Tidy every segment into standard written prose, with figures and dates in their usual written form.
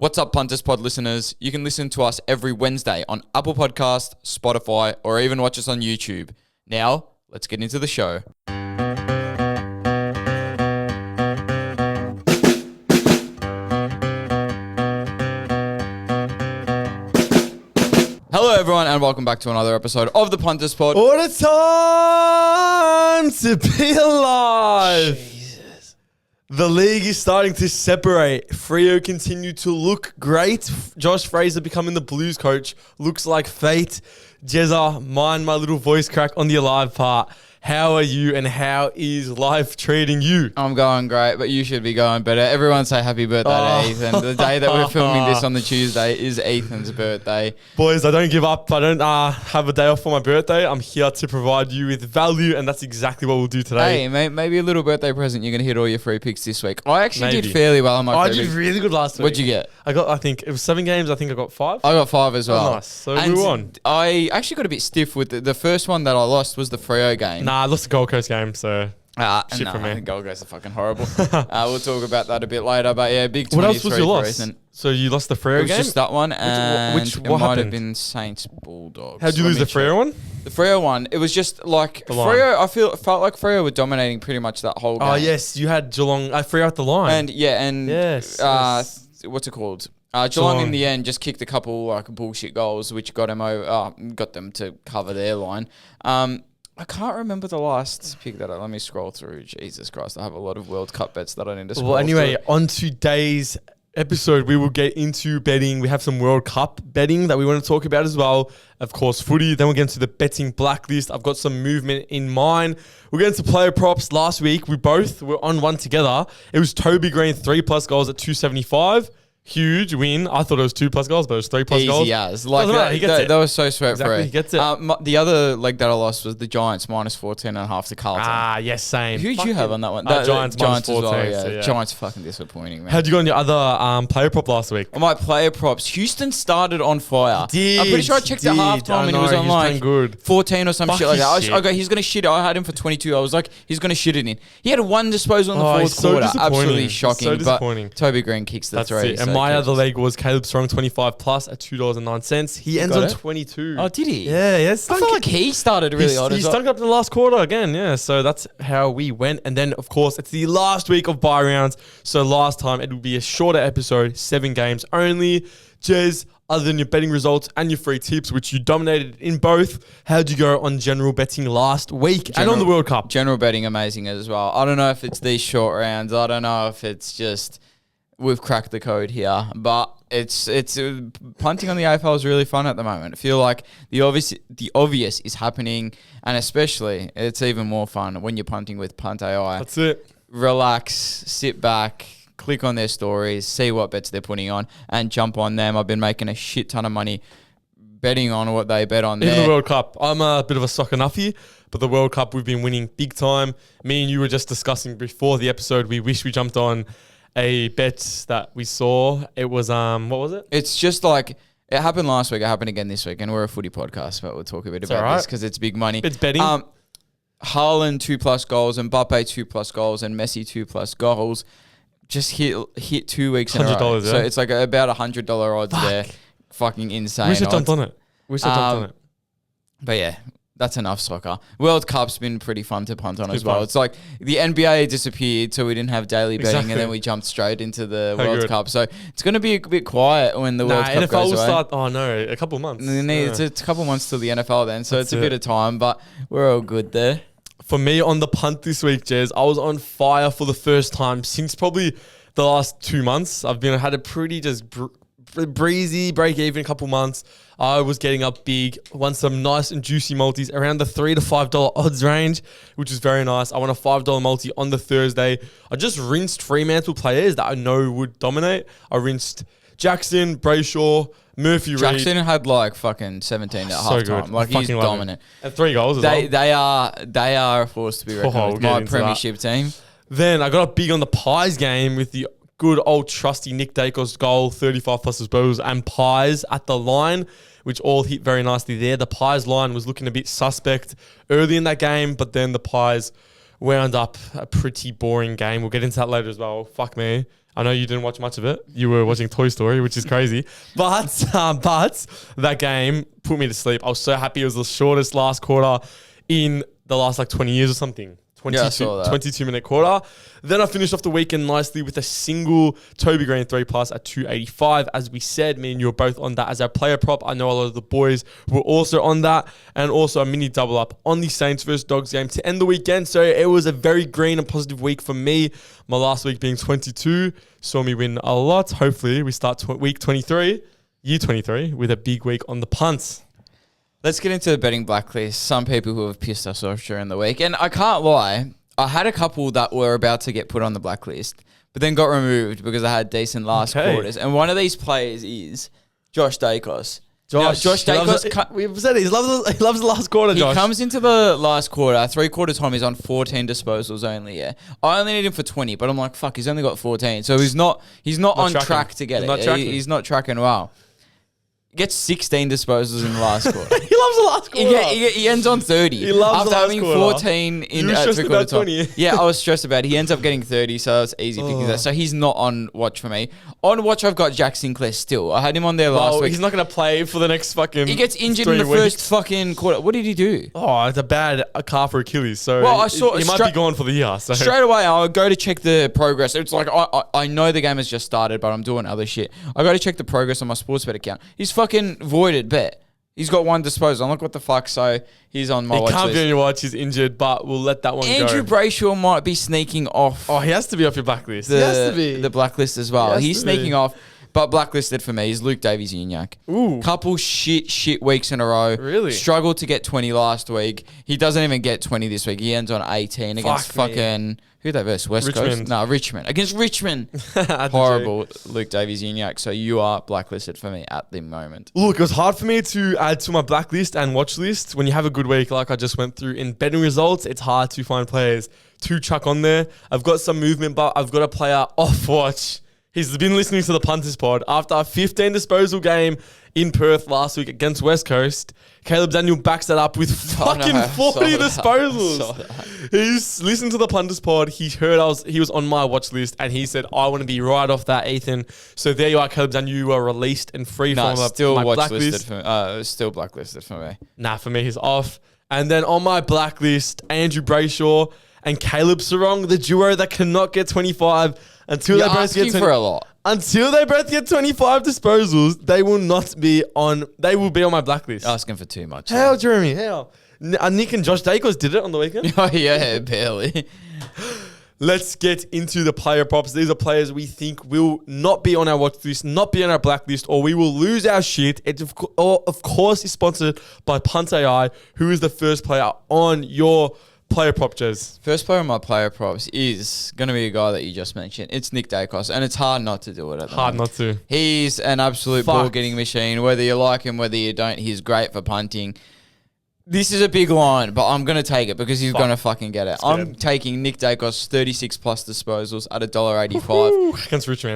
What's up, Punters Pod listeners? You can listen to us every Wednesday on Apple Podcast, Spotify, or even watch us on YouTube. Now, let's get into the show. Hello, everyone, and welcome back to another episode of the Punters Pod. What a time to be alive! Jesus. The league is starting to separate. Freo continue to look great. Josh Fraser becoming the Blues coach looks like fate. Jezza, mind my little voice crack on the alive part. How are you and how is life treating you? I'm going great, but you should be going better. Everyone say happy birthday to Ethan. The day that we're filming this on the Tuesday is Ethan's birthday. Boys, I don't give up. I don't have a day off for my birthday. I'm here to provide you with value, and that's exactly what we'll do today. Hey, maybe a little birthday present. You're going to hit all your free picks this week. I actually did fairly well on my free I did really good last week. What'd you get? I think it was 7 games. I think I got 5. I got 5 as well. Oh, nice. So we won. I actually got a bit stiff with the first one that I lost was the Freo game. I lost the Gold Coast game, so shit for me. Gold Coast are fucking horrible. We'll talk about that a bit later, but yeah, big 23 What else was your loss? Ethan. So you lost the Freo game? It was just that one, and what it might happened? have been Saints Bulldogs. How'd you lose the Freo one? The Freo one, it was just like Freo. Felt like Freo were dominating pretty much that whole game. Oh yes, you had Geelong. Freo at the line. Yes. What's it called? Geelong in the end just kicked a couple like bullshit goals, which got them over. Got them to cover their line. I can't remember the last pick that. Let me scroll through. Jesus Christ, I have a lot of World Cup bets that I need to scroll anyway, through. on today's episode, we will get into betting. We have some World Cup betting that we want to talk about as well. Of course, footy. Then we'll get into the betting blacklist. I've got some movement in mind. We'll get into player props. Last week, we both were on one together. It was Toby Green, 3+ goals at 275. Huge win. I thought it was 2+ goals, but it was 3+ goals. Easy as. Like that was so sweat for it. He gets it. The other leg that I lost was the Giants -14.5 to Carlton. Yes, same. Who'd you have on that one? Giants as -14. well, yeah. So, yeah. Giants fucking disappointing, man. How'd you go on your other player prop last week? On my player props, Houston started on fire. I'm pretty sure I checked at halftime and he was on like 14 or some shit like that. He's going to shit it. I had him for 22. I was like, he's going to shit it in. He had one disposal in the fourth quarter. Absolutely shocking. So disappointing. But Toby Green kicks the three. And my other leg was Caleb Strong, 25+ at $2.09. He ends on 22. Oh, did he? Yeah, yes. I feel like he started really odd. He stunk up in the last quarter again, yeah. So that's how we went. And then, of course, it's the last week of bye rounds. So last time, it would be a shorter episode, 7 games only. Jez, other than your betting results and your free tips, which you dominated in both, how'd you go on general betting last week and on the World Cup? General betting amazing as well. I don't know if it's these short rounds. I don't know if it's just we've cracked the code here, but it's punting on the AFL is really fun at the moment. I feel like the obvious is happening, and especially it's even more fun when you're punting with Punt AI. That's it. Relax, sit back, click on their stories, see what bets they're putting on, and jump on them. I've been making a shit ton of money betting on what they bet on there. In the World Cup, I'm a bit of a soccer nuffy, but the World Cup we've been winning big time. Me and you were just discussing before the episode. We wish we jumped on a bet that we saw. It was what was it? It's just like it happened last week. It happened again this week, and we're a footy podcast, but we'll talk a bit about this because it's big money. It's betting. Haaland 2+ goals, and Mbappe 2+ goals, and Messi 2+ goals. Just hit 2 weeks in a row. Yeah. So it's like about $100 odds there. Fucking insane. Wish I jumped on it. But yeah. That's enough soccer. World Cup's been pretty fun to punt on as well. It's like the NBA disappeared, so we didn't have daily betting, and then we jumped straight into the World Cup. So it's going to be a bit quiet when the World Cup NFL goes will away. start. Oh no, a couple of months. It's a couple of months till the NFL then, so it's a bit of time, but we're all good there. For me on the punt this week, Jez, I was on fire for the first time since probably the last 2 months. I've had a pretty just breezy break even a couple months. I was getting up big, won some nice and juicy multis around the $3 to $5 odds range, which is very nice. I won a $5 multi on the Thursday. I just rinsed Fremantle players that I know would dominate. I rinsed Jackson, Brayshaw, Murphy Reid. Jackson had like fucking 17 at halftime. Like he's dominant. And 3 goals as well. They are a force to be reckoned with. My premiership team. Then I got up big on the Pies game with the good old trusty Nick Dacos goal, 35+ disposals, and Pies at the line, which all hit very nicely there. The Pies line was looking a bit suspect early in that game, but then the Pies wound up a pretty boring game. We'll get into that later as well. Fuck me. I know you didn't watch much of it. You were watching Toy Story, which is crazy. But that game put me to sleep. I was so happy. It was the shortest last quarter in the last 20 years or something. 22-minute quarter. Then I finished off the weekend nicely with a single Toby Green 3+ at 285. As we said, me and you were both on that as our player prop. I know a lot of the boys were also on that. And also a mini double up on the Saints vs Dogs game to end the weekend. So it was a very green and positive week for me. My last week being 22 saw me win a lot. Hopefully we start week 23, year 23, with a big week on the punts. Let's get into the betting blacklist. Some people who have pissed us off during the week. And I can't lie, I had a couple that were about to get put on the blacklist, but then got removed because I had decent last quarters. And one of these players is Josh Dacos. Josh Dacos, we've said he loves the last quarter, Josh. He comes into the last quarter, 3/4 time, he's on 14 disposals only, yeah. I only need him for 20, but I'm like, fuck, he's only got 14. So he's not on track to get it. He's not tracking well. Gets 16 disposals in the last quarter. He loves the last quarter. He ends on 30. He loves after the last having quarter. 14 in You were stressed about 20. Yeah, I was stressed about it. He ends up getting 30, so it's easy picking that. So he's not on watch for me. On watch, I've got Jack Sinclair still. I had him on there last week. He's not going to play for the next fucking He gets injured in the first fucking quarter. What did he do? Oh, it's a bad calf or Achilles. So he might be gone for the year. So. Straight away, I'll go to check the progress. It's like, I know the game has just started, but I'm doing other shit. I go to check the progress on my Sportsbet account. He's fucking voided bet. He's got one disposal. I'm like, what the fuck? So he's on my watch list. He can't be on your watch. He's injured, but we'll let that one go. Andrew Brayshaw might be sneaking off. Oh, he has to be off your blacklist. He has to be. The blacklist as well. He's sneaking off. But blacklisted for me is Luke Davies-Uniacke. Ooh. Couple shit weeks in a row. Really? Struggled to get 20 last week. He doesn't even get 20 this week. He ends on 18 against fucking... Who they verse? West Coast? No, Richmond. Against Richmond. Horrible Luke Davies-Uniacke. So you are blacklisted for me at the moment. Look, it was hard for me to add to my blacklist and watch list. When you have a good week like I just went through in betting results, it's hard to find players to chuck on there. I've got some movement, but I've got a player off watch. He's been listening to the Punters Pod. After a 15 disposal game in Perth last week against West Coast, Caleb Daniel backs that up with fucking 40 disposals. He's listened to the Punters Pod. He heard he was on my watch list, and he said, I want to be right off that, Ethan. So there you are, Caleb Daniel. You are released and free from my blacklist. Still blacklisted for me. Nah, for me, he's off. And then on my blacklist, Andrew Brayshaw and Caleb Sarong, the duo that cannot get 25 until You're they both asking get for a lot. Until they both get 25 disposals, they will not be on. They will be on my blacklist. Asking for too much. How, Jeremy? How? Nick and Josh Dacos did it on the weekend. Oh yeah, barely. Let's get into the player props. These are players we think will not be on our watch list, not be on our blacklist, or we will lose our shit. It of course is sponsored by Punt AI, who is the first player on your player prop, Jez. First player on my player props is going to be a guy that you just mentioned. It's Nick Dacos, and it's hard not to do it at the moment. Not to. He's an absolute ball-getting machine. Whether you like him, whether you don't, he's great for punting. This is a big line, but I'm going to take it because he's going to fucking get it. I'm taking Nick Dacos 36 plus disposals at $1.85.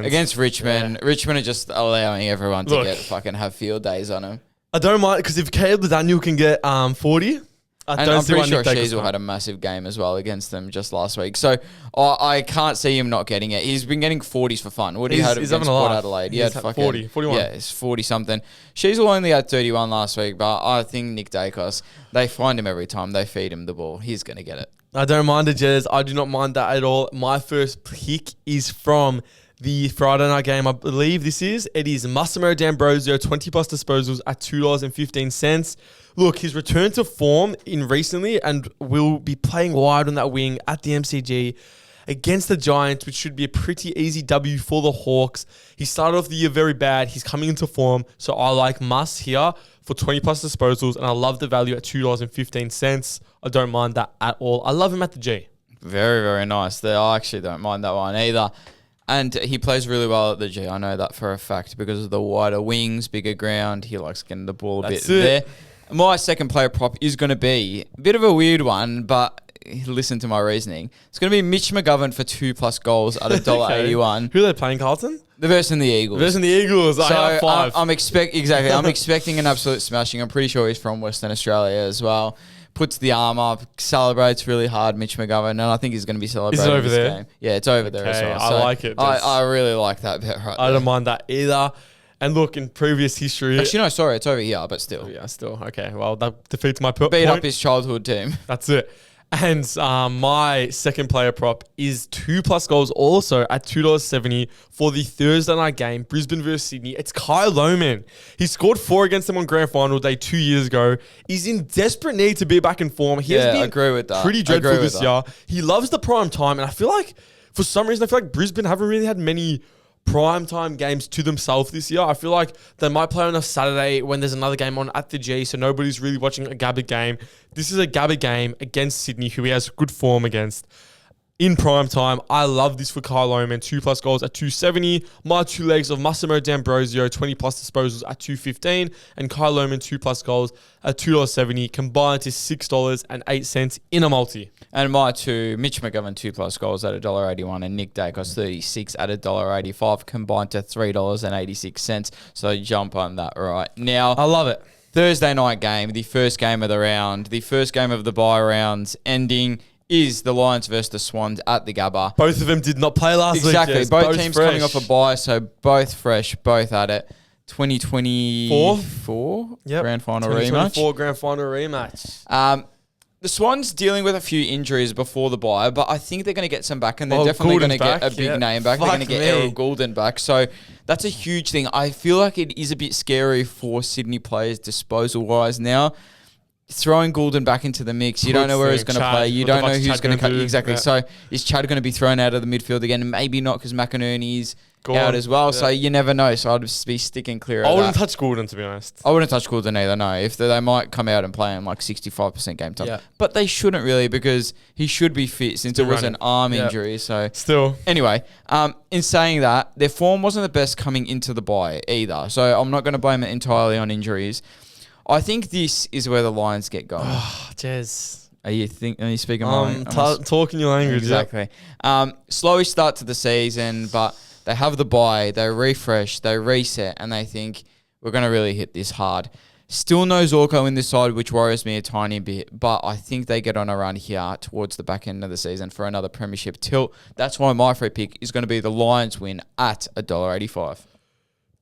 Against Richmond. Yeah. Richmond are just allowing everyone to have field days on him. I don't mind, because if Caleb Daniel can get 40... I'm pretty sure Sheasel had a massive game as well against them just last week. So I can't see him not getting it. He's been getting 40s for fun. What he had against Port Adelaide? He had fucking 40, 41. Yeah, it's 40-something. Sheasel only had 31 last week, but I think Nick Dacos, they find him every time. They feed him the ball. He's going to get it. I don't mind it, Jez. I do not mind that at all. My first pick is from the Friday night game, I believe this is. It is Massimo D'Ambrosio, 20 plus disposals at $2.15. Look, he's returned to form in recently and will be playing wide on that wing at the MCG against the Giants, which should be a pretty easy W for the Hawks. He started off the year very bad. He's coming into form, so I like Muss here for 20 plus disposals, and I love the value at $2.15. I don't mind that at all. I love him at the G. Very, very nice. I actually don't mind that one either. And he plays really well at the G. I know that for a fact because of the wider wings, bigger ground. He likes getting the ball a bit there. My second player prop is going to be a bit of a weird one, but listen to my reasoning. It's going to be Mitch McGovern for 2+ goals at $1.81. Who are they playing, Carlton? They're versing the Eagles. So I'm expecting an absolute smashing. I'm pretty sure he's from Western Australia as well. puts the arm up, celebrates really hard, Mitch McGovern, and I think he's going to be celebrating over this there? game. Yeah, it's over there as well. I like it. I really like that bet right I there. don't mind that either. And look, in previous history... Actually, no, sorry, it's over here, but still. Yeah, still. Okay, well, that defeats my point. Beat up his childhood team. That's it. And my second player prop is 2+ goals also at $2.70 for the Thursday night game, Brisbane versus Sydney. It's Kyle Lohmann. He scored 4 against them on grand final day 2 years ago. He's in desperate need to be back in form. He has been agree with that. pretty dreadful this year. He loves the prime time, and I feel like, for some reason, Brisbane haven't really had many prime time games to themselves this year. I feel like they might play on a Saturday when there's another game on at the G, so nobody's really watching a Gabba game. This is a Gabba game against Sydney, who he has good form against in prime time. I love this for Kyle Lohmann. 2+ goals at $2.70. My 2 legs of Massimo D'Ambrosio, 20+ disposals at $2.15. And Kyle Lohmann, 2+ goals at $2.70, combined to $6.08 in a multi. And my 2, Mitch McGovern, 2+ goals at $1.81, and Nick Dacos, 36 at $1.85, combined to $3.86. So jump on that right now. I love it. Thursday night game, the first game of the round, the first game of the bye rounds, ending is the Lions versus the Swans at the Gabba. Both of them did not play last week. Exactly. Yes, Both teams fresh. coming off a bye, so both fresh, both at it. 2024 grand final 2024 rematch. grand final rematch. The Swans dealing with a few injuries before the bye, but I think they're going to get some back, and they're definitely going to get a big name back. They're going to get Errol Goulden back. So that's a huge thing. I feel like it is a bit scary for Sydney players disposal-wise now. Throwing Goulden back into the mix, you don't know where he's going to play. You don't know who's going to cut. Exactly. Yeah. So is Chad going to be thrown out of the midfield again? Maybe not, because McInerney's out as well. Yeah. So you never know. So I'd just be sticking clear of that. I wouldn't touch Goulden, to be honest. I wouldn't touch Goulden either, no. If they might come out and play him like 65% game time. Yeah. But they shouldn't really, because he should be fit since it was an arm injury. So still. Anyway, in saying that, their form wasn't the best coming into the bye either. So I'm not going to blame it entirely on injuries. I think this is where the Lions get going. Oh, Jez. Are you speaking my talking your language? Exactly. Slowy start to the season, but they have the bye, they refresh, they reset, and they think we're going to really hit this hard. Still no Zorko in this side, which worries me a tiny bit, but I think they get on a run here towards the back end of the season for another premiership tilt. That's why my free pick is going to be the Lions win at $1.85.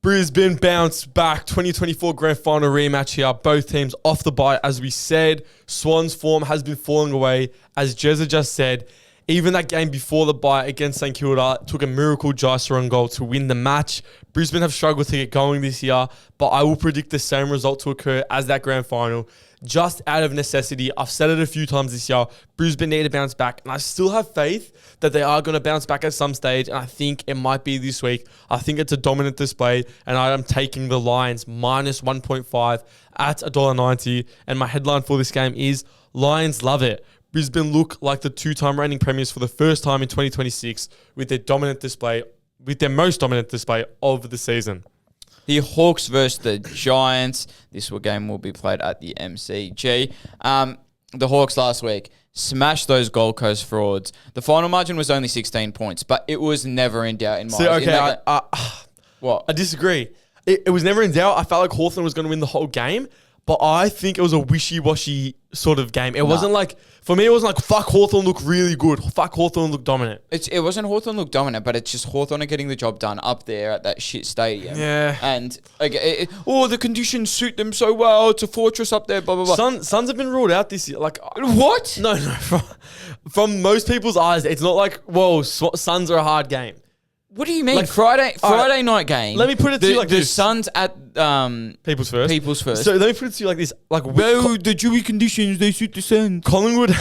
Brisbane bounce back. 2024 grand final rematch here. Both teams off the bye, as we said. Swans' form has been falling away. As Jezza just said, even that game before the bye against St Kilda took a miracle Jaisaron goal to win the match. Brisbane have struggled to get going this year, but I will predict the same result to occur as that grand final. Just out of necessity. I've said it a few times this year. Brisbane need to bounce back, and I still have faith that they are going to bounce back at some stage, and I think it might be this week. I think it's a dominant display, and I am taking the Lions minus 1.5 at $1.90, and my headline for this game is Lions love it. Brisbane look like the 2-time reigning premiers for the first time in 2026 with their most dominant display of the season. The Hawks versus the Giants. This game will be played at the MCG. The Hawks last week smashed those Gold Coast frauds. The final margin was only 16 points, but it was never in doubt in my opinion. What? I disagree. It was never in doubt. I felt like Hawthorn was going to win the whole game, but I think it was a wishy-washy sort of game. It wasn't like, for me, it wasn't like, fuck, Hawthorn look really good. Fuck, Hawthorn look dominant. It wasn't Hawthorn look dominant, but it's just Hawthorn are getting the job done up there at that shit stadium. Yeah. And, the conditions suit them so well. It's a fortress up there, blah, blah, blah. Suns have been ruled out this year. Like, what? No. From most people's eyes, it's not like, whoa, Suns are a hard game. What do you mean? Like Friday night game. Let me put it to you like this. The Suns at People's First. So let me put it to you like this. Like, the Dewey conditions, they suit the Suns. Collingwood,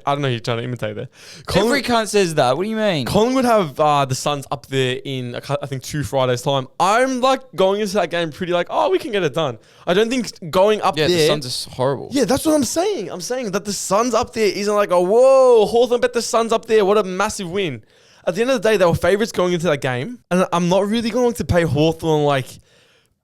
I don't know, you're trying to imitate there. Every cunt says that. What do you mean? Collingwood have the Suns up there in, I think, 2 Fridays' time. I'm like going into that game pretty like, we can get it done. I don't think going up there. Yeah, the Suns are horrible. Yeah, that's what I'm saying. I'm saying that the Suns up there isn't like, whoa, Hawthorn bet the Suns up there. What a massive win. At the end of the day, they were favourites going into that game. And I'm not really going to pay Hawthorn like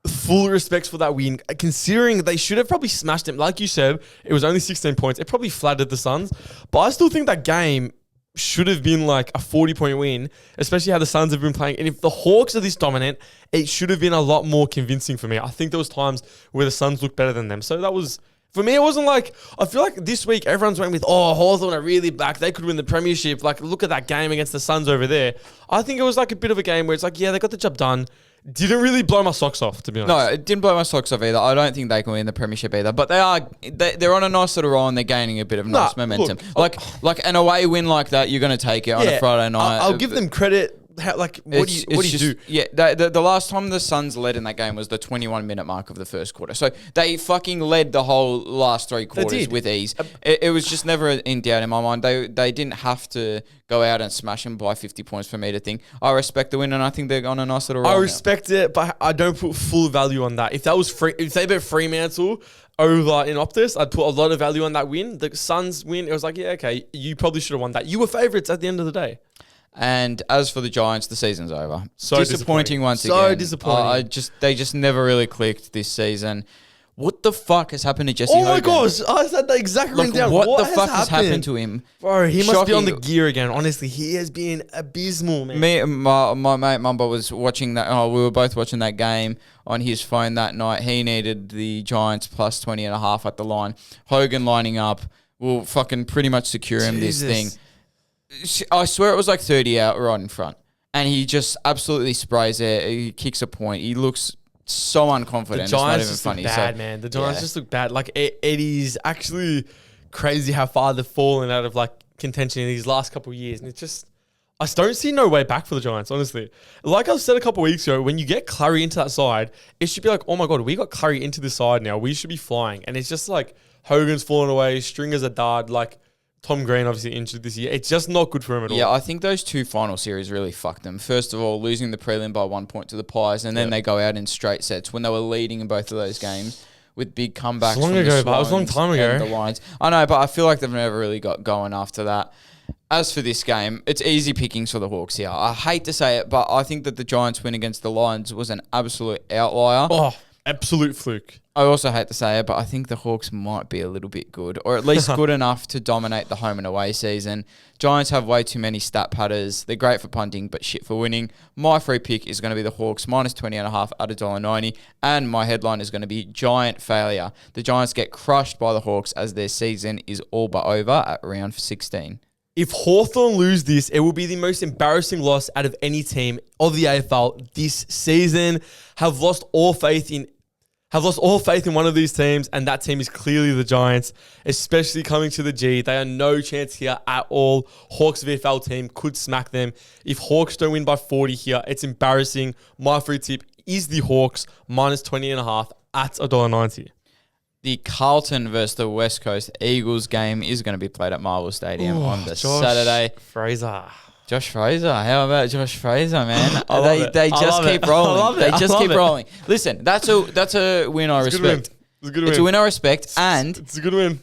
full respects for that win, considering they should have probably smashed them. Like you said, it was only 16 points. It probably flattered the Suns. But I still think that game should have been like a 40-point win, especially how the Suns have been playing. And if the Hawks are this dominant, it should have been a lot more convincing for me. I think there was times where the Suns looked better than them. So that was For me, it wasn't like, I feel like this week everyone's went with, Hawthorn are really back. They could win the premiership. Like, look at that game against the Suns over there. I think it was like a bit of a game where it's like, yeah, they got the job done. Didn't really blow my socks off, to be honest. No, it didn't blow my socks off either. I don't think they can win the premiership either. But they're on a nice little roll and they're gaining a bit of nice momentum. Look, like an away win like that, you're going to take it on a Friday night. I'll give them credit. What do you do? Yeah, the last time the Suns led in that game was the 21-minute mark of the first quarter. So they fucking led the whole last three quarters with ease. It was just never in doubt in my mind. They didn't have to go out and smash them by 50 points for me to think. I respect the win, and I think they're on a nice little roll. I respect it, but I don't put full value on that. If that was if they bet Fremantle over in Optus, I'd put a lot of value on that win. The Suns win, it was like, yeah, okay, you probably should have won that. You were favourites at the end of the day. And as for the Giants, the season's over. So disappointing once again. So disappointing. They just never really clicked this season. What the fuck has happened to Jesse Hogan? My gosh, I said that exactly down. What the fuck has happened to him? Bro, he must be on the gear again. Honestly, he has been abysmal, man. My mate Mumba was watching that. We were both watching that game on his phone that night. He needed the Giants plus 20.5 at the line. Hogan lining up will fucking pretty much secure him this thing. I swear it was like 30 out right in front. And he just absolutely sprays it. He kicks a point. He looks so unconfident. The Giants just look bad, man. The Giants just look bad. Like, it is actually crazy how far they've fallen out of, like, contention in these last couple of years. And it's just, I don't see no way back for the Giants, honestly. Like I've said a couple of weeks ago, when you get Clary into that side, it should be like, oh my God, we got Clary into the side now. We should be flying. And it's just like, Hogan's fallen away. Stringers are dud. Like, Tom Green obviously injured this year. It's just not good for him at all. Yeah, I think those two final series really fucked them. First of all, losing the prelim by 1 point to the Pies, and then they go out in straight sets when they were leading in both of those games with big comebacks. It was a long time ago. The Lions. I know, but I feel like they've never really got going after that. As for this game, it's easy pickings for the Hawks here. I hate to say it, but I think that the Giants win against the Lions was an absolute outlier. Oh, absolute fluke. I also hate to say it, but I think the Hawks might be a little bit good, or at least good enough to dominate the home and away season. Giants have way too many stat patters. They're great for punting, but shit for winning. My free pick is going to be the Hawks, minus 20.5 at $1.90, and my headline is going to be Giant failure. The Giants get crushed by the Hawks as their season is all but over at round 16. If Hawthorn lose this, it will be the most embarrassing loss out of any team of the AFL this season. Have lost all faith in one of these teams, and that team is clearly the Giants, especially coming to the G. They are no chance here at all. Hawks VFL team could smack them. If Hawks don't win by 40 here, it's embarrassing. My free tip is the Hawks, minus 20.5 at $1.90. The Carlton versus the West Coast Eagles game is going to be played at Marvel Stadium on the Saturday. Josh Fraser. How about Josh Fraser, man? They just keep rolling. They just keep rolling. Listen, that's a win I respect. It's a win I respect, and it's a good win.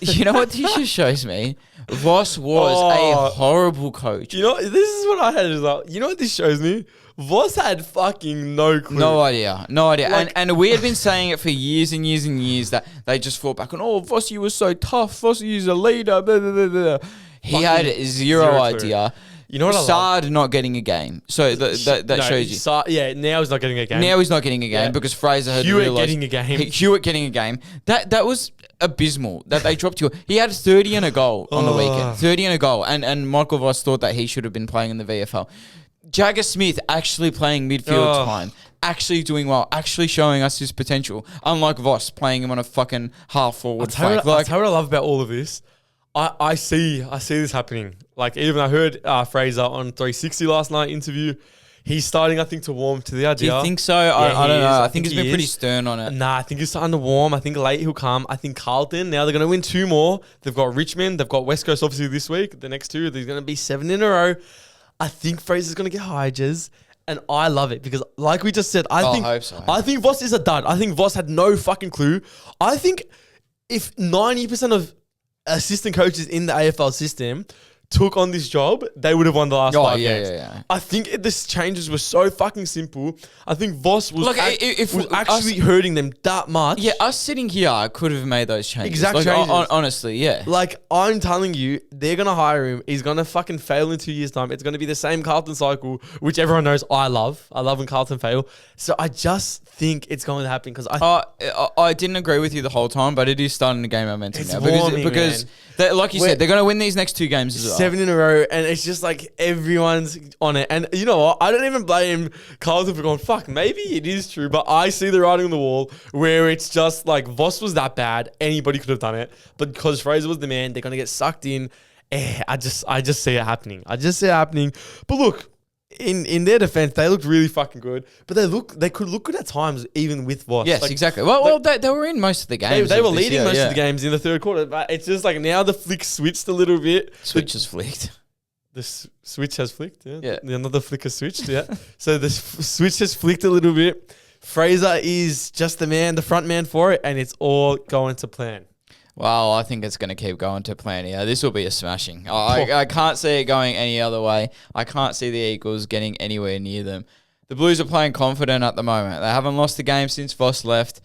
You know what this just shows me? Voss was a horrible coach. You know, this is what I had as well. You know what this shows me? Voss had fucking no clue. No idea. Like, and we had been saying it for years and years and years that they just fought back on, Vossi was so tough. Vossi is a leader. Blah, blah, blah, blah. He had zero idea. You know what Saad not getting a game. So that shows you. Now he's not getting a game. Now he's not getting a game because Fraser had realised. Hewitt getting a game. That was abysmal that they dropped you. He had 30 and a goal on the weekend. 30 and a goal. And Michael Voss thought that he should have been playing in the VFL. Jagger Smith actually playing midfield time. Actually doing well. Actually showing us his potential. Unlike Voss playing him on a fucking half forward flank. I'll tell you what I love about all of this. I see this happening. Like, even I heard Fraser on 360 last night interview. He's starting, I think, to warm to the idea. Do you think so? I don't know. I think he's been pretty stern on it. Nah, I think he's starting to warm. I think late he'll come. I think Carlton, now they're going to win 2 more. They've got Richmond. They've got West Coast, obviously, this week. The next 2, there's going to be 7 in a row. I think Fraser's going to get Hydges. And I love it because, like we just said, I hope so. I think Voss is a dud. I think Voss had no fucking clue. I think if 90% of assistant coaches in the AFL system took on this job, they would have won the last 5 games. Yeah. I think this changes were so fucking simple. I think Voss was, was actually hurting them that much. Yeah, us sitting here could have made those changes. Exact changes. Honestly, yeah. Like, I'm telling you, they're going to hire him. He's going to fucking fail in 2 years' time. It's going to be the same Carlton cycle, which everyone knows I love. I love when Carlton fail. So I just think it's going to happen because I didn't agree with you the whole time, but it is starting to gain momentum It's now warming, because like you said, they're going to win these next 2 games as well. 7 in a row, and it's just like everyone's on it. And you know what? I don't even blame Carlton for going, fuck, maybe it is true, but I see the writing on the wall where it's just like Voss was that bad, anybody could have done it, but because Fraser was the man, they're going to get sucked in. I just see it happening. But look, in their defense, they looked really fucking good, but they could look good at times even with Voss. Yes, exactly. Well, they were in most of the games. They were leading most of the games in the third quarter, but it's just like now the flick switched a little bit. Switch has flicked. The switch has flicked, yeah. Another flick has switched, yeah. So the switch has flicked a little bit. Fraser is just the front man for it, and it's all going to plan. Well, I think it's going to keep going to plan here. This will be a smashing. I can't see it going any other way. I can't see the Eagles getting anywhere near them. The Blues are playing confident at the moment. They haven't lost a game since Voss left.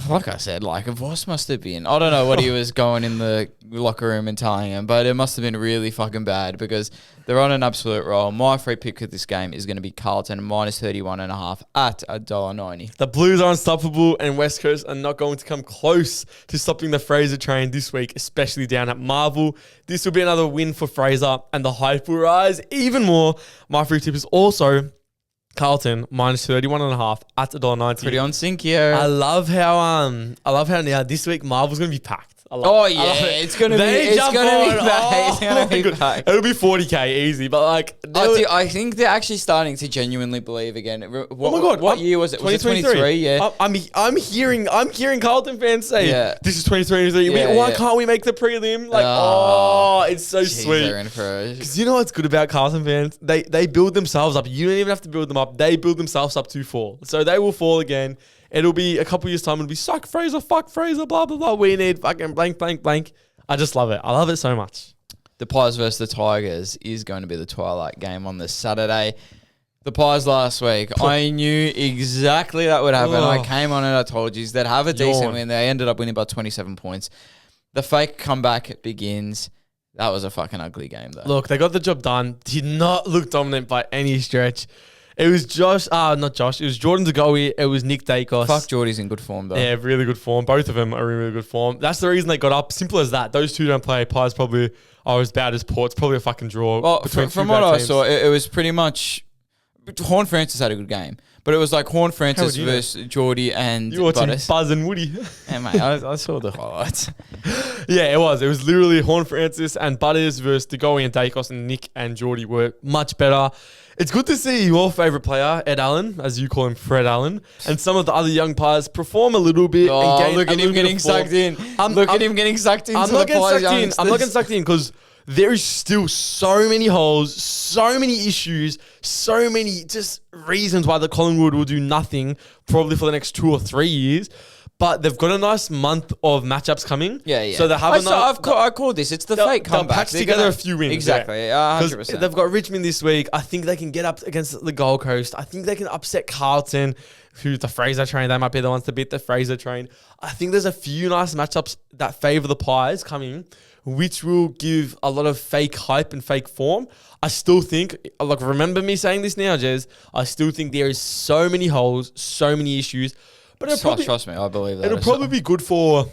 Like I said, Voss must have been. I don't know what he was going in the locker room and telling him, but it must have been really fucking bad because they're on an absolute roll. My free pick of this game is going to be Carlton minus 31.5 at $1.90. The Blues are unstoppable, and West Coast are not going to come close to stopping the Fraser train this week, especially down at Marvel. This will be another win for Fraser, and the hype will rise even more. My free tip is also Carlton minus 31.5 at $1.90. Pretty on sync here. I love how now this week Marvel's gonna be packed. It's gonna be packed. It'll be 40K easy, but I think they're actually starting to genuinely believe again. Oh my god, what year was it? Was it 2023? Yeah. I'm hearing Carlton fans say, this is 2023. Why can't we make the prelim? It's so sweet. Because you know what's good about Carlton fans? They build themselves up. You don't even have to build them up. They build themselves up to fall. So they will fall again. It'll be a couple years' time. It'll be suck Fraser, fuck Fraser, blah, blah, blah. We need fucking blank, blank, blank. I just love it. I love it so much. The Pies versus the Tigers is going to be the twilight game on this Saturday. The Pies last week, I knew exactly that would happen. I came on and I told you they'd have a decent win. They ended up winning by 27 points. The fake comeback begins. That was a fucking ugly game, though. Look, they got the job done. Did not look dominant by any stretch. It was not Josh. It was Jordan DeGoey. It was Nick Dacos. Fuck, Geordie's in good form, though. Yeah, really good form. Both of them are in really good form. That's the reason they got up. Simple as that. Those two don't play. Pies probably are as bad as Port. It's probably a fucking draw. Well, from what I saw, it was pretty much... Horn Francis had a good game. But it was like Horn Francis versus Geordie and you watching Butters. Buzz and Woody. Hey, mate, I saw the highlights. Yeah, it was. It was literally Horn Francis and Butters versus DeGoey and Dacos, and Nick and Geordie were much better. It's good to see your favourite player, Ed Allen, as you call him, Fred Allen, and some of the other young players perform a little bit. Look at him getting sucked in. Look at him getting sucked in. I'm not getting sucked in because there is still so many holes, so many issues, so many just reasons why the Collingwood will do nothing probably for the next 2 or 3 years. But they've got a nice month of matchups coming. Yeah. So they have I called this. It's the fake comeback. They'll patch together a few wins. Exactly. 100%. They've got Richmond this week. I think they can get up against the Gold Coast. I think they can upset Carlton, who the Fraser train. They might be the ones to beat the Fraser train. I think there's a few nice matchups that favour the Pies coming, which will give a lot of fake hype and fake form. I still think, remember me saying this now, Jez, I still think there is so many holes, so many issues. But trust me, I believe that. It'll probably be good for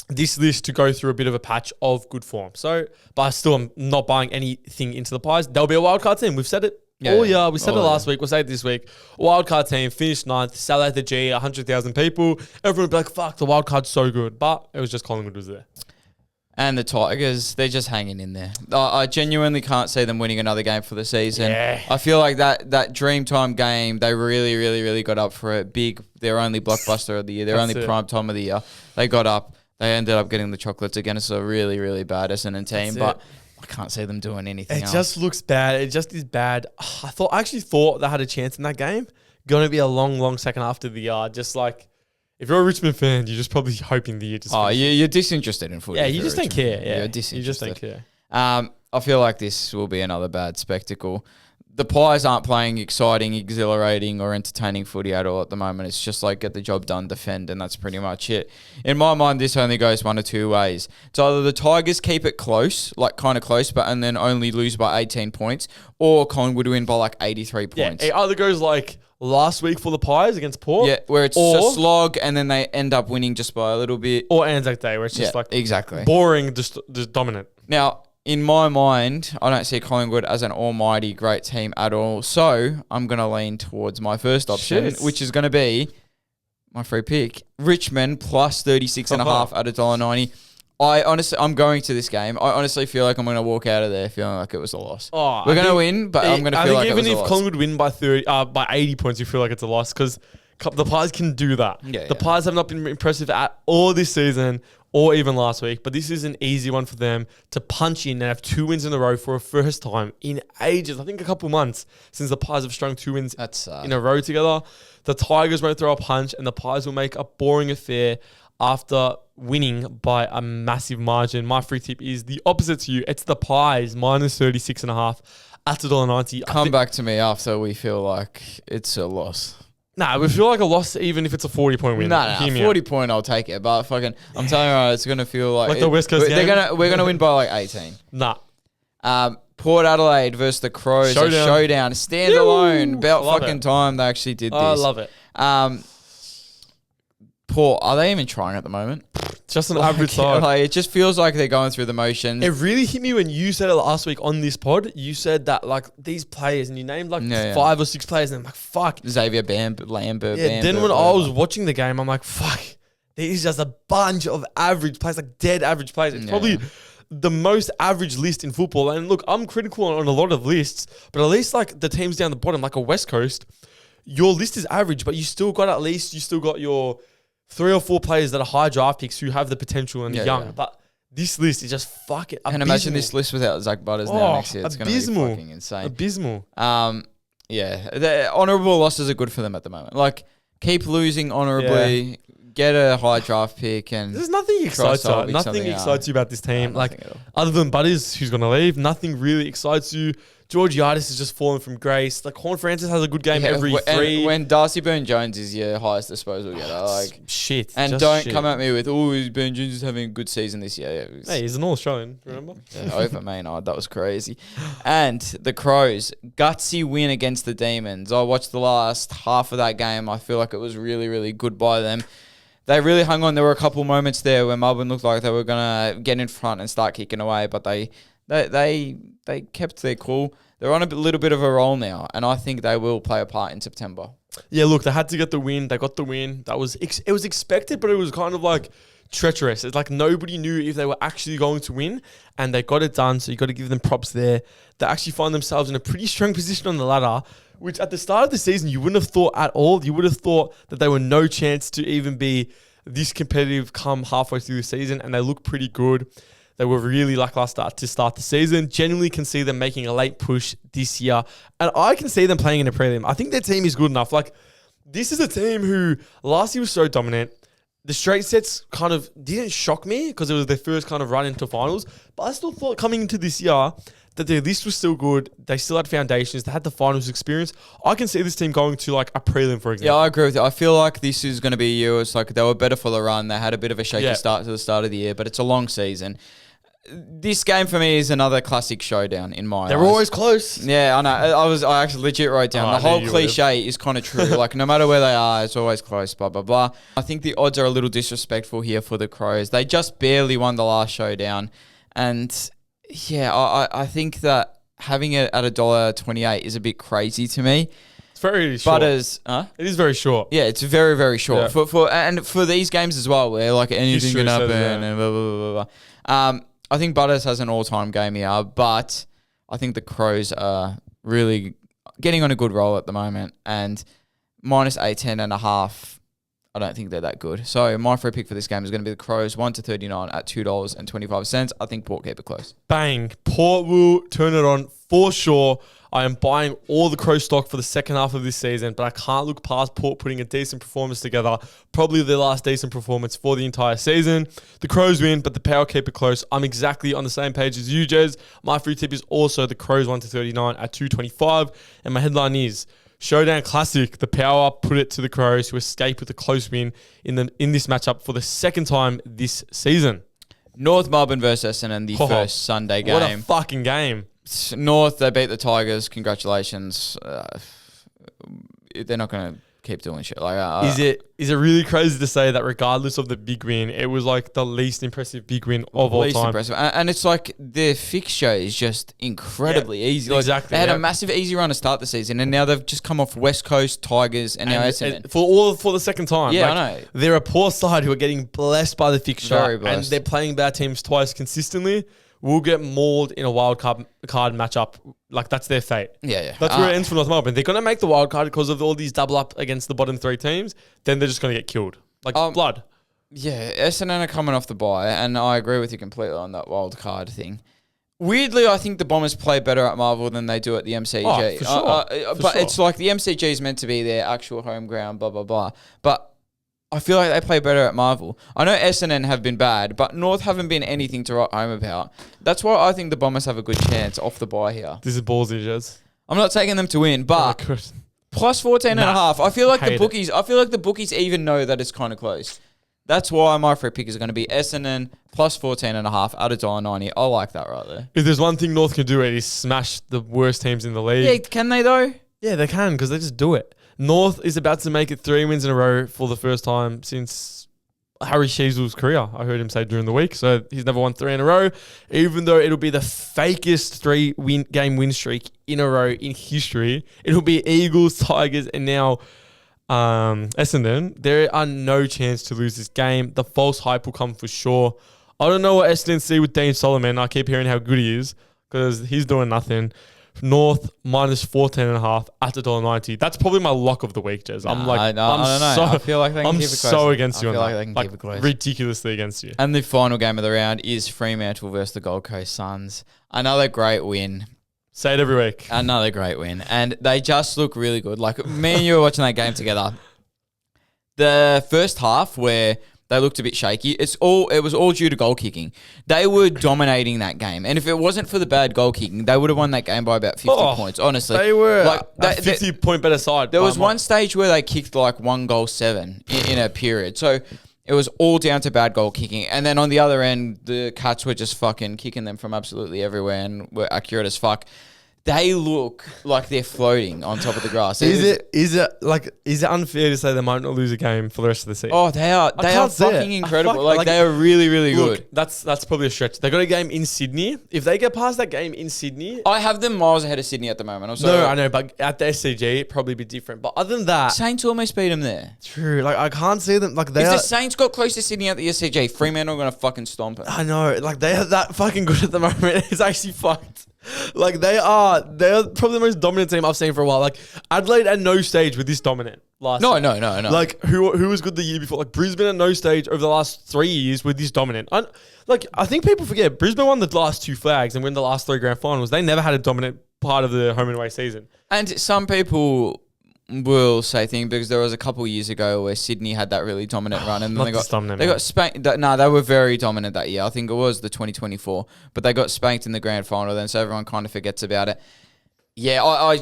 this list to go through a bit of a patch of good form. So, but I still am not buying anything into the Pies. They'll be a wildcard team. We've said it. We said it last week. We'll say it this week. Wildcard team, finished 9th, sell out the G, 100,000 people. Everyone would be like, fuck, the wildcard's so good. But it was just Collingwood was there. And the Tigers, they're just hanging in there. I genuinely can't see them winning another game for the season. Yeah. I feel like that Dreamtime game, they really, really, really got up for it. Big, their only blockbuster of the year, their only prime time of the year. They got up. They ended up getting the chocolates against a really, really bad Essendon team. But I can't see them doing anything else. It just looks bad. It just is bad. I actually thought they had a chance in that game. Going to be a long, long second half of the year. Just like... If you're a Richmond fan, you're just probably hoping the year just you're disinterested in footy. Yeah, you just don't care. Yeah, you're disinterested. You just don't care. I feel like this will be another bad spectacle. The Pies aren't playing exciting, exhilarating, or entertaining footy at all at the moment. It's just like get the job done, defend, and that's pretty much it. In my mind, this only goes one of two ways. It's either the Tigers keep it close, like kind of close, and then only lose by 18 points, or Collingwood win by like 83 points. Yeah, it either goes like last week for the Pies against Port. Yeah, where it's a slog and then they end up winning just by a little bit. Or Anzac Day, where it's just exactly boring, just dominant. Now, in my mind, I don't see Collingwood as an almighty great team at all. So I'm going to lean towards my first option, which is going to be my free pick. Richmond plus 36.5 at $1.90. I'm going to this game. I honestly feel like I'm going to walk out of there feeling like it was a loss. We're going to win, but I'm going to feel like it was a loss. Even if Collingwood win by 80 points, you feel like it's a loss because the Pies can do that. The Pies have not been impressive at all this season or even last week, but this is an easy one for them to punch in and have 2 wins in a row for a first time in ages. I think a couple months since the Pies have strung 2 wins in a row together. The Tigers won't throw a punch and the Pies will make a boring affair after winning by a massive margin. My free tip is the opposite to you. It's the Pies, minus 36.5 at $1.90. Come back to me after we feel like it's a loss. Nah, we feel like a loss even if it's a 40-point win. Nah, 40-point I'll take it. But fucking, I'm telling you, it's going to feel like the West Coast game? We're going to win by like 18. Nah. Port Adelaide versus the Crows. Showdown. Standalone. About fucking time they actually did this. I love it. Port, are they even trying at the moment? Just an average side. It just feels like they're going through the motions. It really hit me when you said it last week on this pod. You said that like these players, and you named like 5 or 6 players, and I'm like, fuck. Xavier Lambert. Yeah, then when I was watching the game, I'm like, fuck. These just a bunch of average players, like dead average players. It's probably the most average list in football. And look, I'm critical on a lot of lists, but at least like the teams down the bottom, like a West Coast, your list is average, but you still got your 3 or 4 players that are high draft picks who have the potential and are young. But this list is just fucking abysmal. And imagine this list without Zach Butters now next year. It's going to be fucking insane. Abysmal. The honourable losses are good for them at the moment. Like, keep losing honourably, get a high draft pick, and there's nothing excites you. Nothing excites you about this team. Like, other than Butters, who's going to leave, nothing really excites you. Georgiades has just fallen from grace. Like, Horn Francis has a good game every 3. When Darcy Byrne-Jones is your highest disposal getter, like shit. And don't come at me with, Byrne-Jones is having a good season this year. Hey, he's an All-Australian, remember? Over Maynard, that was crazy. And the Crows, gutsy win against the Demons. I watched the last half of that game. I feel like it was really, really good by them. They really hung on. There were a couple moments there where Melbourne looked like they were going to get in front and start kicking away, but they kept their cool. They're on a little bit of a roll now, and I think they will play a part in September. Yeah, look, they had to get the win. They got the win. It was expected, but it was kind of like treacherous. It's like nobody knew if they were actually going to win, and they got it done, so you got to give them props there. They actually find themselves in a pretty strong position on the ladder, which at the start of the season, you wouldn't have thought at all. You would have thought that they were no chance to even be this competitive come halfway through the season, and they look pretty good. They were really lackluster to start the season. Genuinely can see them making a late push this year. And I can see them playing in a prelim. I think their team is good enough. Like, this is a team who last year was so dominant. The straight sets kind of didn't shock me because it was their first kind of run into finals. But I still thought coming into this year that their list was still good. They still had foundations. They had the finals experience. I can see this team going to like a prelim, for example. Yeah, I agree with you. I feel like this is going to be a year. It's like they were better for the run. They had a bit of a shaky start to the start of the year, but it's a long season. This game for me is another classic showdown in my eyes. They're always close. Yeah, I know. I actually legit wrote down the whole cliche is kind of true. Like, no matter where they are, it's always close, blah, blah, blah. I think the odds are a little disrespectful here for the Crows. They just barely won the last showdown. And, yeah, I think that having it at $1.28 is a bit crazy to me. It's very short. It is very short. Yeah, it's very, very short. Yeah. For these games as well, where, like, anything can happen and blah, blah, blah, blah. I think Butters has an all-time game here, but I think the Crows are really getting on a good roll at the moment. And minus 18.5, I don't think they're that good. So my free pick for this game is going to be the Crows, 1-39 at $2.25. I think Port keep it close. Bang. Port will turn it on for sure. I am buying all the Crow stock for the second half of this season, but I can't look past Port putting a decent performance together. Probably their last decent performance for the entire season. The Crows win, but the Power keep it close. I'm exactly on the same page as you, Jez. My free tip is also the Crows 1-39 at $2.25. And my headline is Showdown Classic. The Power put it to the Crows who escape with a close win in this matchup for the second time this season. North Melbourne versus Essendon, the first Sunday game. What a fucking game. North, they beat the Tigers. Congratulations. they're not going to keep doing shit. Is it really crazy to say that regardless of the big win, it was like the least impressive big win of all time? Impressive. And it's like their fixture is just incredibly easy. Like, exactly. They had a massive easy run to start the season, and now they've just come off West Coast, Tigers, and now Essendon. For the second time. Yeah, I know. They're a poor side who are getting blessed by the fixture. Very blessed. And they're playing bad teams twice consistently. Will get mauled in a wild card matchup. Like, that's their fate. Yeah. That's where it ends for North Melbourne. They're going to make the wild card because of all these double up against the bottom 3 teams. Then they're just going to get killed. Like, blood. Yeah, Essendon are coming off the bye, and I agree with you completely on that wild card thing. Weirdly, I think the Bombers play better at Marvel than they do at the MCG. Oh, for sure. But it's like the MCG is meant to be their actual home ground, blah, blah, blah. But I feel like they play better at Marvel. I know Essendon have been bad, but North haven't been anything to write home about. That's why I think the Bombers have a good chance off the bye here. This is ballsy, Jez. I'm not taking them to win, but plus 14.5. I feel like the bookies even know that it's kind of close. That's why my free pick is going to be Essendon plus 14.5 at $1.90. I like that right there. If there's one thing North can do, it is smash the worst teams in the league. Yeah, can they though? Yeah, they can because they just do it. North is about to make it 3 wins in a row for the first time since Harry Sheezel's career. I heard him say during the week. So he's never won 3 in a row, even though it'll be the fakest 3-game win streak in a row in history. It'll be Eagles, Tigers, and now Essendon. There are no chance to lose this game. The false hype will come for sure. I don't know what Essendon see with Dean Solomon. I keep hearing how good he is because he's doing nothing. North minus 14.5 at $1.90. That's probably my lock of the week, Jez. I don't know. I feel like they can keep it close. I'm so against you on that. I feel like they can keep it close. Ridiculously against you. And the final game of the round is Fremantle versus the Gold Coast Suns. Another great win. Say it every week. Another great win. And they just look really good. Like, me and you were watching that game together. The first half where they looked a bit shaky. It was all due to goal kicking. They were dominating that game. And if it wasn't for the bad goal kicking, they would have won that game by about 50 points, honestly. They were like a 50-point better side. There was one stage where they kicked like 1-7 in a period. So it was all down to bad goal kicking. And then on the other end, the Cats were just fucking kicking them from absolutely everywhere and were accurate as fuck. They look like they're floating on top of the grass. Is it unfair to say they might not lose a game for the rest of the season? Oh, they are fucking incredible. They are really, really good. That's probably a stretch. They got a game in Sydney. If they get past that game in Sydney, I have them miles ahead of Sydney at the moment. No, I know, but at the SCG, it'd probably be different. But other than that, Saints almost beat them there. True. Like, I can't see them. Like, if the Saints got close to Sydney at the SCG, Fremantle are gonna fucking stomp it. I know. Like, they are that fucking good at the moment. It's actually fucked. Like, they're probably the most dominant team I've seen for a while. Like, Adelaide at no stage were this dominant last year. No. Like, who was good the year before? Like, Brisbane at no stage over the last 3 years were this dominant. I think people forget, Brisbane won the last 2 flags and won the last 3 grand finals. They never had a dominant part of the home and away season. And some people will say things because there was a couple of years ago where Sydney had that really dominant run and then they got spanked. They were very dominant that year. I think it was the 2024, but they got spanked in the grand final then, so everyone kind of forgets about it. Yeah,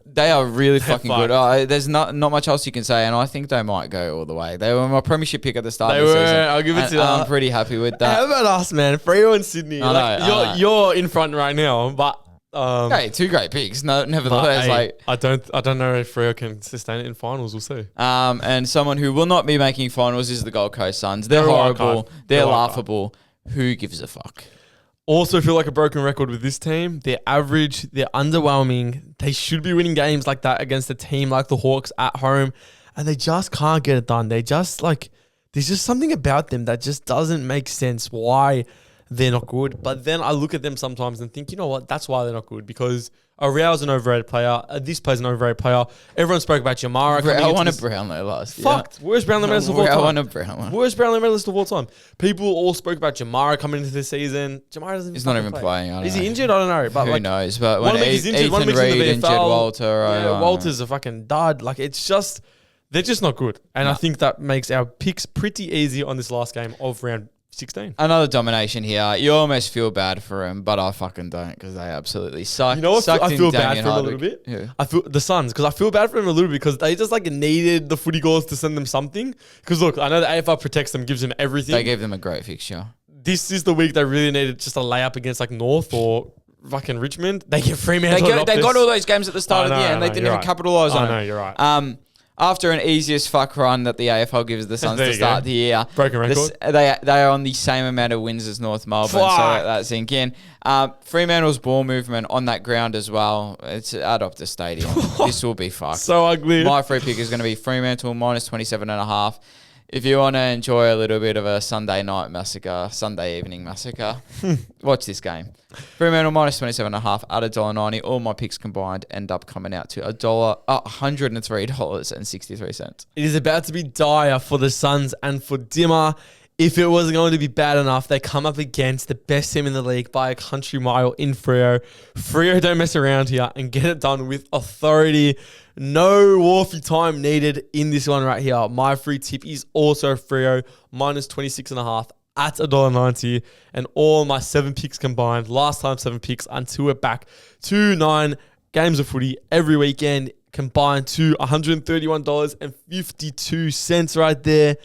they are really fucking good. There's not much else you can say, and I think they might go all the way. They were my premiership pick at the start of the season. I'll give it to them. I'm pretty happy with that. How about us, man? Freo and Sydney. You're in front right now, but hey, 2 great picks. No, nevertheless, I don't know if Freo can sustain it in finals. We'll see. And someone who will not be making finals is the Gold Coast Suns. They're horrible. They're laughable. Who gives a fuck? Also feel like a broken record with this team. They're average. They're underwhelming. They should be winning games like that against a team like the Hawks at home, and they just can't get it done. They just there's just something about them that just doesn't make sense why they're not good. But then I look at them sometimes and think, you know what? That's why they're not good, because O'Reilly's an overrated player. This player's an overrated player. Everyone spoke about Jamara. I won a Brownlow last year. Fucked. Worst Brownlow medalist of all time. I won a Brownlow. Worst Brownlow medalist of all time. People all spoke about Jamara coming into the season. Jamara doesn't. He's not even playing. Is he injured? I don't know. But who knows? But when Ethan Reid and Jed Walter, Walter's a fucking dud. Like, it's just, they're just not good. And I think that makes our picks pretty easy on this last game of round 16. Another domination here. You almost feel bad for him, but I fucking don't, because they absolutely suck. You know what? I feel bad for him a little bit. Yeah. I feel the Suns, because I feel bad for them a little bit because they just needed the footy goals to send them something. Because look, I know the AFL protects them, gives them everything. They gave them a great fixture. This is the week they really needed just a layup against North or fucking Richmond. They get Fremantle. They got all those games at the start of the year and they didn't even capitalise on it. I know, you're right. after an easy as fuck run that the AFL gives the Suns There to you start go. the year. Broken record. They are on the same amount of wins as North Melbourne, so Fuck. that's sink in. Fremantle's ball movement on that ground as well. It's at Optus Stadium. This will be fucked. So ugly. My free pick is going to be Fremantle minus 27.5. If you want to enjoy a little bit of a Sunday night massacre, Sunday evening massacre, watch this game. Fremantle minus 27.5 at $1.90. All my picks combined end up coming out to $103.63. It is about to be dire for the Suns and for Dimmer. If it wasn't going to be bad enough, they come up against the best team in the league by a country mile in Freo. Freo don't mess around here and get it done with authority. No Wharfy time needed in this one right here. My free tip is also Freo minus 26.5 at $1.90. And all my 7 picks combined, last time 7 picks until we're back to 9 games of footy every weekend, combined to $131.52 right there.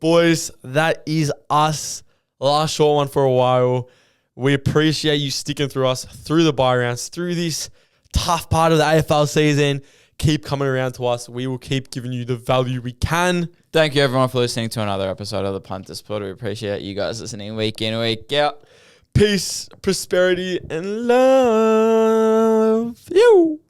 Boys, that is us. Last short one for a while. We appreciate you sticking through us through the bye rounds, through this tough part of the AFL season. Keep coming around to us. We will keep giving you the value we can. Thank you, everyone, for listening to another episode of the Punt Sport. We appreciate you guys listening week in, week out. Peace, prosperity, and love. You.